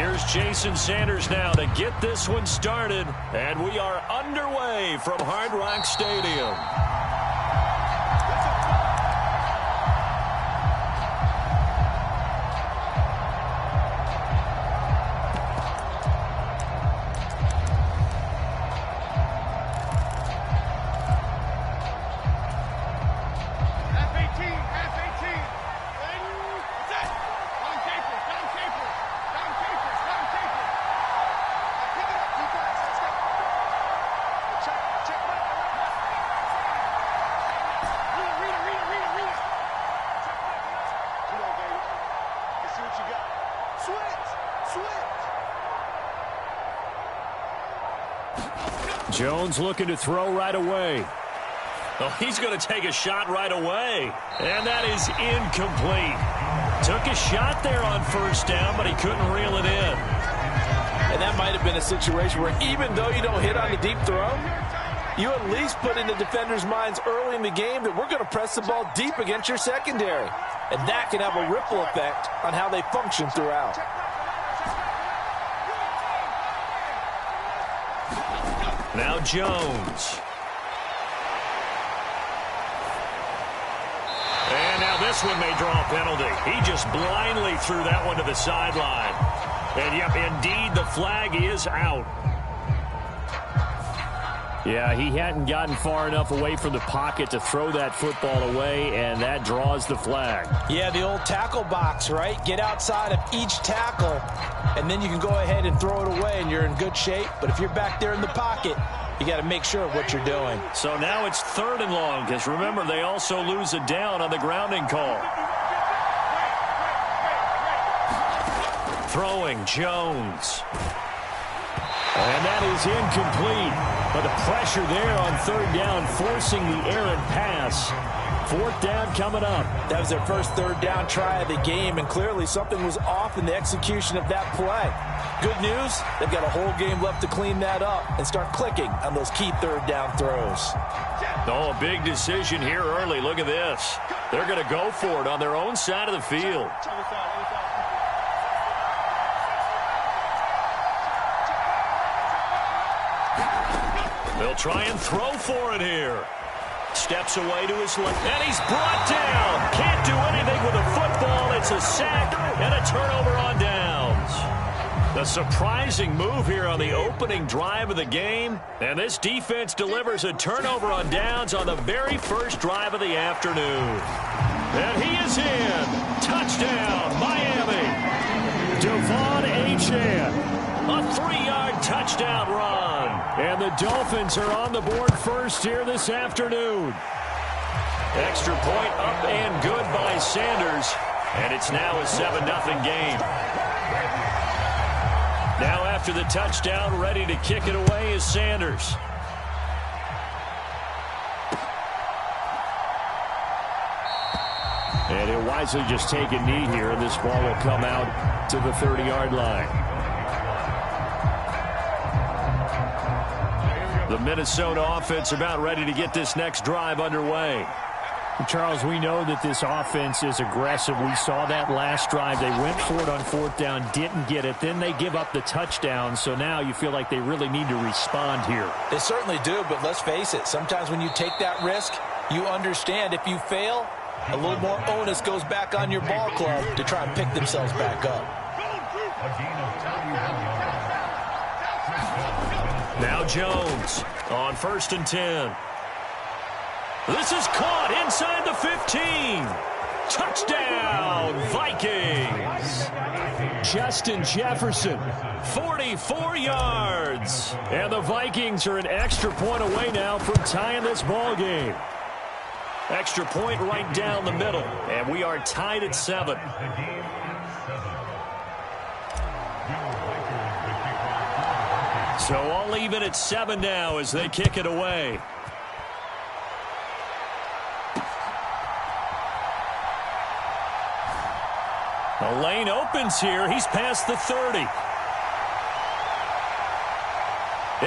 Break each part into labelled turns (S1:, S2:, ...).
S1: Here's Jason Sanders now to get this one started. And we are underway from Hard Rock Stadium. Jones looking to throw right away. Oh, he's going to take a shot right away. And that is incomplete. Took a shot there on first down, but he couldn't reel it in.
S2: And that might have been a situation where even though you don't hit on the deep throw, you at least put in the defenders' minds early in the game that we're going to press the ball deep against your secondary. And that can have a ripple effect on how they function throughout.
S1: Now Jones. And now this one may draw a penalty. He just blindly threw that one to the sideline. And yep, indeed, the flag is out. Yeah, he hadn't gotten far enough away from the pocket to throw that football away, and that draws the flag.
S2: Yeah, the old tackle box, right? Get outside of each tackle, and then you can go ahead and throw it away, and you're in good shape. But if you're back there in the pocket, you got to make sure of what you're doing.
S1: So now it's 3rd and long, because remember, they also lose a down on the grounding call. Throwing, Jones. And that is incomplete. But the pressure there on 3rd down, forcing the errant pass. 4th down coming up.
S2: That was their first 3rd down try of the game, and clearly something was off in the execution of that play. Good news, they've got a whole game left to clean that up and start clicking on those key 3rd down throws.
S1: Oh, a big decision here early. Look at this. They're going to go for it on their own side of the field. They'll try and throw for it here. Steps away to his left, and he's brought down. Can't do anything with a football. It's a sack and a turnover on downs. A surprising move here on the opening drive of the game. And this defense delivers a turnover on downs on the very first drive of the afternoon. And he is in. Touchdown, Miami. Devon Achane. A 3-yard touchdown run. And the Dolphins are on the board first here this afternoon. Extra point up and good by Sanders. And it's now a 7-0 game. Now after the touchdown, ready to kick it away is Sanders. And he'll wisely just take a knee here, and this ball will come out to the 30-yard line. The Minnesota offense about ready to get this next drive underway.
S3: Charles, we know that this offense is aggressive. We saw that last drive. They went for it on 4th down, didn't get it. Then they give up the touchdown. So now you feel like they really need to respond here.
S2: They certainly do, but let's face it. Sometimes when you take that risk, you understand if you fail, a little more onus goes back on your ball club to try and pick themselves back up.
S1: Now Jones on 1st and 10. This is caught inside the 15. Touchdown, Vikings.
S3: Justin Jefferson.
S1: 44 yards. And the Vikings are an extra point away now from tying this ball game. Extra point right down the middle. And we are tied at 7. So all even at 7 now as they kick it away. The lane opens here. He's past the 30.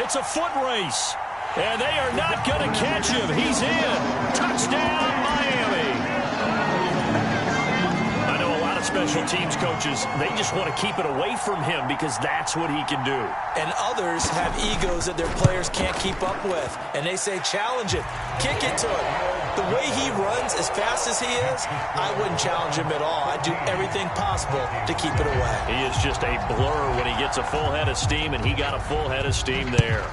S1: It's a foot race. And they are not going to catch him. He's in. Touchdown, Miami. I know a lot of special teams coaches, they just want to keep it away from him because that's what he can do.
S2: And others have egos that their players can't keep up with. And they say, challenge it. Kick it to him. The way he runs as fast as he is, I wouldn't challenge him at all. I'd do everything possible to keep it away.
S1: He is just a blur when he gets a full head of steam, and he got a full head of steam there.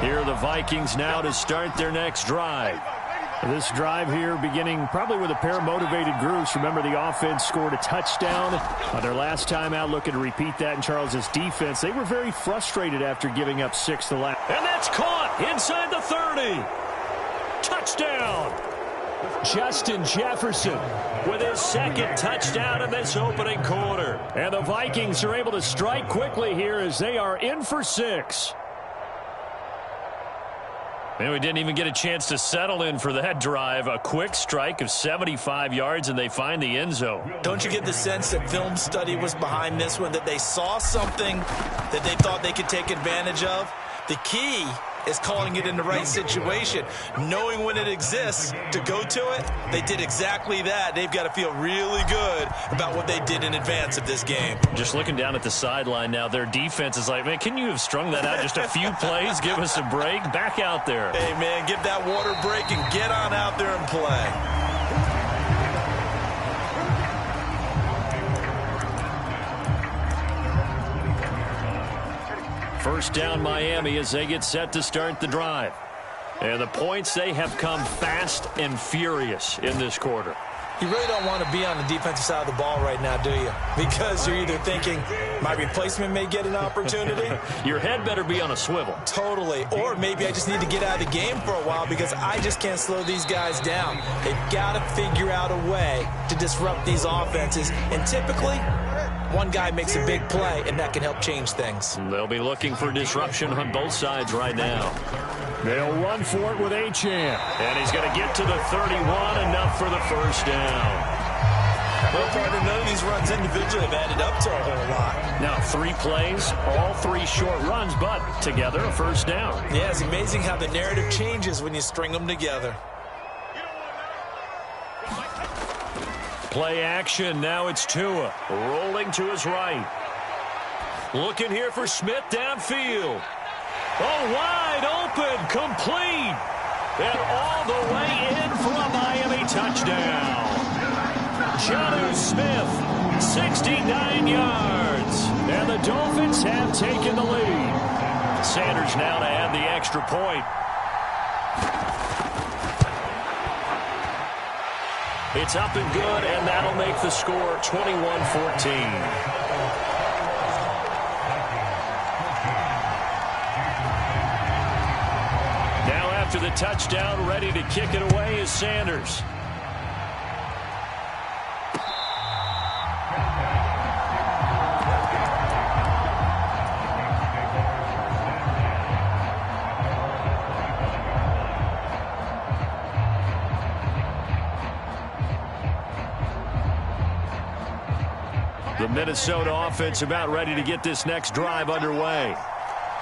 S1: Here are the Vikings now to start their next drive.
S3: This drive here beginning probably with a pair of motivated groups. Remember, the offense scored a touchdown on their last time out. Looking to repeat that in Charles's defense. They were very frustrated after giving up 6 the last.
S1: And that's caught inside the 30. Touchdown.
S3: Justin Jefferson
S1: With his second touchdown in this opening quarter.
S3: And the Vikings are able to strike quickly here as they are in for 6.
S1: And we didn't even get a chance to settle in for that drive. A quick strike of 75 yards, and they find the end zone.
S2: Don't you get the sense that film study was behind this one, that they saw something that they thought they could take advantage of? The key is calling it in the right situation, knowing when it exists to go to it. They did exactly that. They've got to feel really good about what they did in advance of this game.
S1: Just looking down at the sideline now, their defense is like, man, can you have strung that out just a few plays? Give us a break. Back out there.
S2: Hey, man, give that water break and get on out there and play.
S1: First down Miami as they get set to start the drive. And the points, they have come fast and furious in this quarter.
S2: You really don't want to be on the defensive side of the ball right now, do you? Because you're either thinking, my replacement may get an opportunity.
S1: Your head better be on a swivel.
S2: Totally. Or maybe I just need to get out of the game for a while because I just can't slow these guys down. They've got to figure out a way to disrupt these offenses. And typically, one guy makes a big play, and that can help change things.
S1: They'll be looking for disruption on both sides right now.
S3: They'll run for it with Achane.
S1: And he's going to get to the 31, enough for the first down.
S2: Well, partner, none of these runs individually have added up to a whole lot.
S1: Now 3 plays, all 3 short runs, but together a first down.
S2: Yeah, it's amazing how the narrative changes when you string them together.
S1: Play action, now it's Tua, rolling to his right. Looking here for Smith downfield. Oh, wide open, complete. And all the way in for a Miami touchdown. Jonnu Smith, 69 yards. And the Dolphins have taken the lead. Sanders now to add the extra point. It's up and good, and that'll make the score 21-14. After the touchdown, ready to kick it away is Sanders. The Minnesota offense about ready to get this next drive underway.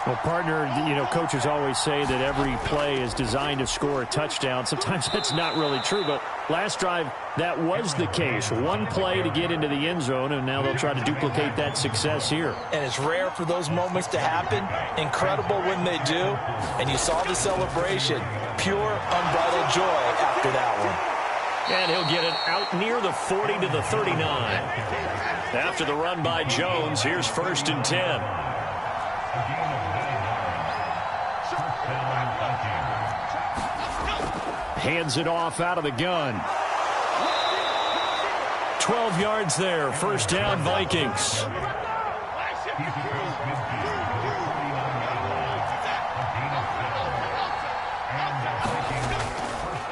S3: Well, partner, you know, coaches always say that every play is designed to score a touchdown. Sometimes that's not really true, but last drive, that was the case. One play to get into the end zone, and now they'll try to duplicate that success here.
S2: And it's rare for those moments to happen. Incredible when they do. And you saw the celebration. Pure, unbridled joy after that one.
S1: And he'll get it out near the 40 to the 39. After the run by Jones, here's 1st and 10.
S3: Hands it off out of the gun.
S1: 12 yards there. First down, Vikings.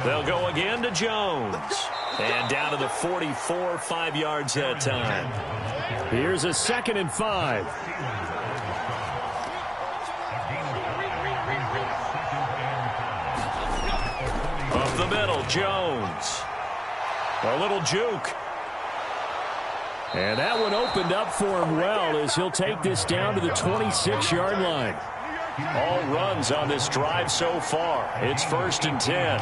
S1: They'll go again to Jones. And down to the 44, 5 yards that time.
S3: Here's a 2nd and 5.
S1: Up the middle, Jones. A little juke.
S3: And that one opened up for him well as he'll take this down to the 26-yard line.
S1: All runs on this drive so far. It's 1st and 10.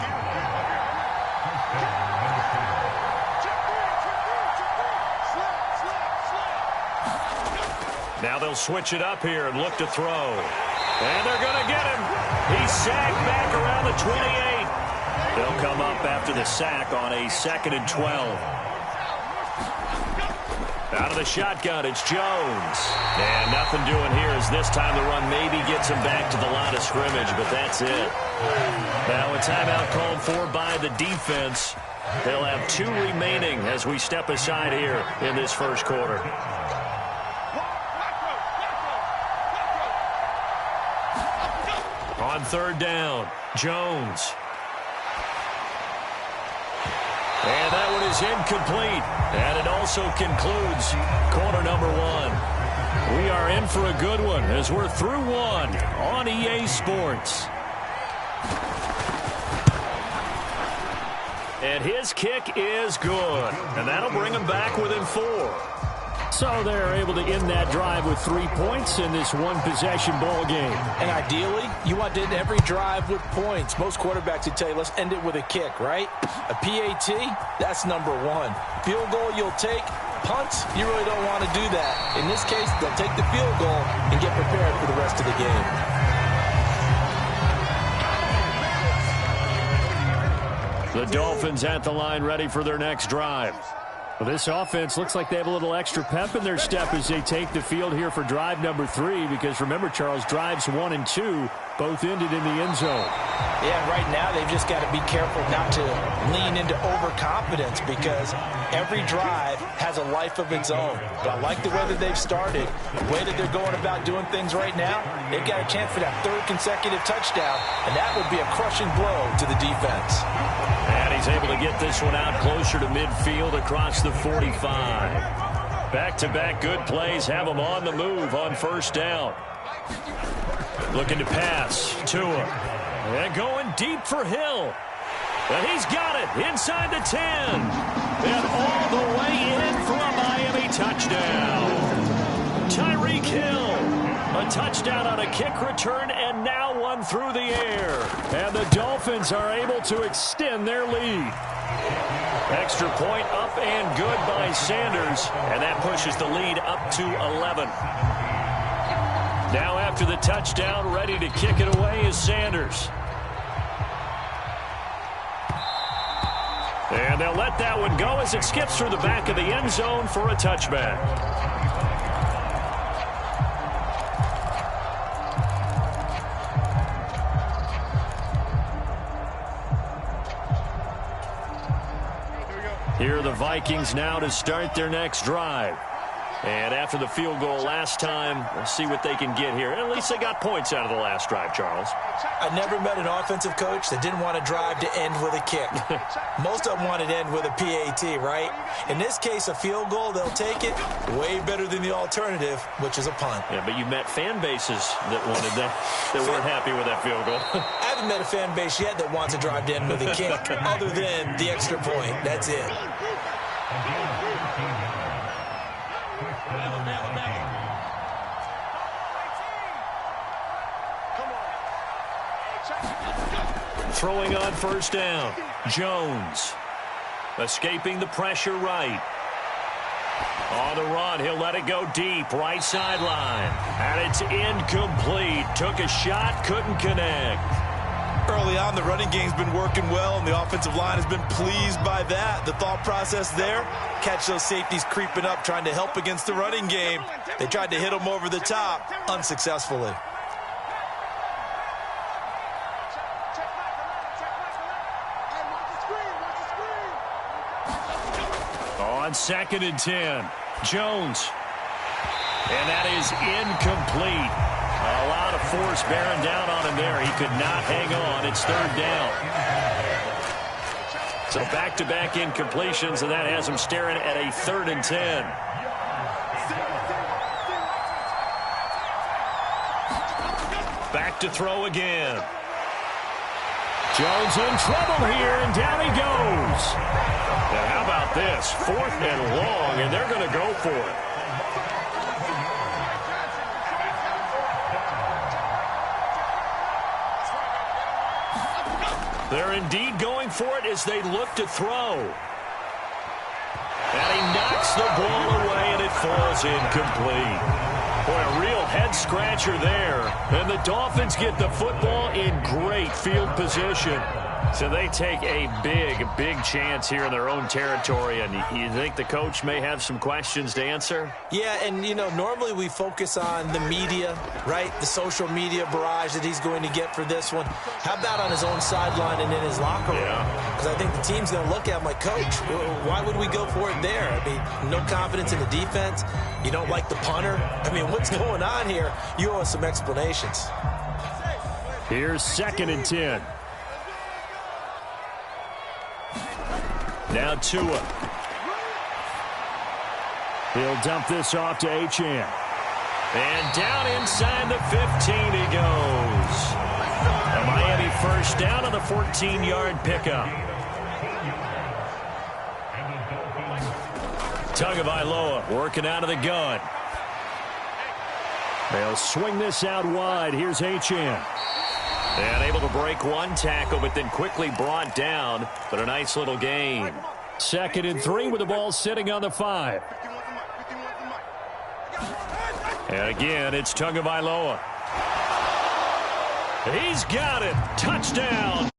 S1: Now they'll switch it up here and look to throw. And they're going to get him. He's sacked back around the 28. They'll come up after the sack on a 2nd and 12. Out of the shotgun, it's Jones. And nothing doing here as this time the run maybe gets him back to the line of scrimmage, but that's it. Now a timeout called for by the defense. They'll have 2 remaining as we step aside here in this first quarter. On 3rd down, Jones. And that one is incomplete. And it also concludes quarter number 1. We are in for a good one as we're through 1 on EA Sports. And his kick is good. And that'll bring him back within 4.
S3: So they're able to end that drive with 3 points in this one-possession ball game.
S2: And ideally, you want to end every drive with points. Most quarterbacks would tell you, let's end it with a kick, right? A PAT, that's number 1. Field goal you'll take. Punts, you really don't want to do that. In this case, they'll take the field goal and get prepared for the rest of the game.
S3: The Dolphins at the line ready for their next drive. Well, this offense looks like they have a little extra pep in their step as they take the field here for drive number 3, because remember, Charles, drives 1 and 2 both ended in the end zone.
S2: Yeah, right now they've just got to be careful not to lean into overconfidence, because every drive has a life of its own. But I like the way that they've started, the way that they're going about doing things right now. They've got a chance for that 3rd consecutive touchdown, and that would be a crushing blow to the defense.
S1: And he's able to get this one out closer to midfield across the 45. Back-to-back good plays have him on the move on 1st down. Looking to pass. Tua. And going deep for Hill. And he's got it inside the 10. And all the way in for a Miami touchdown. Tyreek Hill. A touchdown on a kick return, and now one through the air.
S3: And the Dolphins are able to extend their lead.
S1: Extra point up and good by Sanders, and that pushes the lead up to 11. Now after the touchdown, ready to kick it away is Sanders. And they'll let that one go as it skips through the back of the end zone for a touchback. Here are the Vikings now to start their next drive. And after the field goal last time, we'll see what they can get here. At least they got points out of the last drive, Charles.
S2: I never met an offensive coach that didn't want to drive to end with a kick. Most of them wanted to end with a PAT, right? In this case, a field goal, they'll take it. Way better than the alternative, which is a punt.
S1: Yeah, but you met fan bases that wanted that weren't happy with that field goal.
S2: I haven't met a fan base yet that wants to drive to end with a kick, other than the extra point. That's it.
S1: Throwing on 1st down, Jones. Escaping the pressure right. On the run, he'll let it go deep, right sideline. And it's incomplete. Took a shot, couldn't connect.
S2: Early on, the running game's been working well, and the offensive line has been pleased by that. The thought process there, catch those safeties creeping up, trying to help against the running game. They tried to hit them over the top, unsuccessfully.
S1: On 2nd and 10, Jones. And that is incomplete. A lot of force bearing down on him there. He could not hang on. It's 3rd down. So back-to-back incompletions, and that has him staring at a 3rd and 10. Back to throw again. Jones in trouble here, and down he goes. Now, how about this? 4th and long, and they're going to go for it. They're indeed going for it as they look to throw. And he knocks the ball away, and it falls incomplete. Boy, a real head-scratcher there. And the Dolphins get the football in great field position. So they take a big chance here in their own territory. And you think the coach may have some questions to answer?
S2: Yeah, and, you know, normally we focus on the media, right? The social media barrage that he's going to get for this one. How about on his own sideline and in his locker room? Because I think the team's going to look at him like, Coach, why would we go for it there? I mean, no confidence in the defense. You don't like the punter. I mean, what's going on here? You owe us some explanations.
S3: Here's 2nd and 10. Now Tua. He'll dump this off to Achane.
S1: And down inside the 15 he goes. A Miami first down on the 14-yard pickup. Tagovailoa working out of the gun.
S3: They'll swing this out wide. Here's Achane.
S1: And able to break one tackle, but then quickly brought down. But a nice little gain.
S3: 2nd and 3 with the ball sitting on the 5.
S1: And again, it's Tagovailoa. He's got it. Touchdown.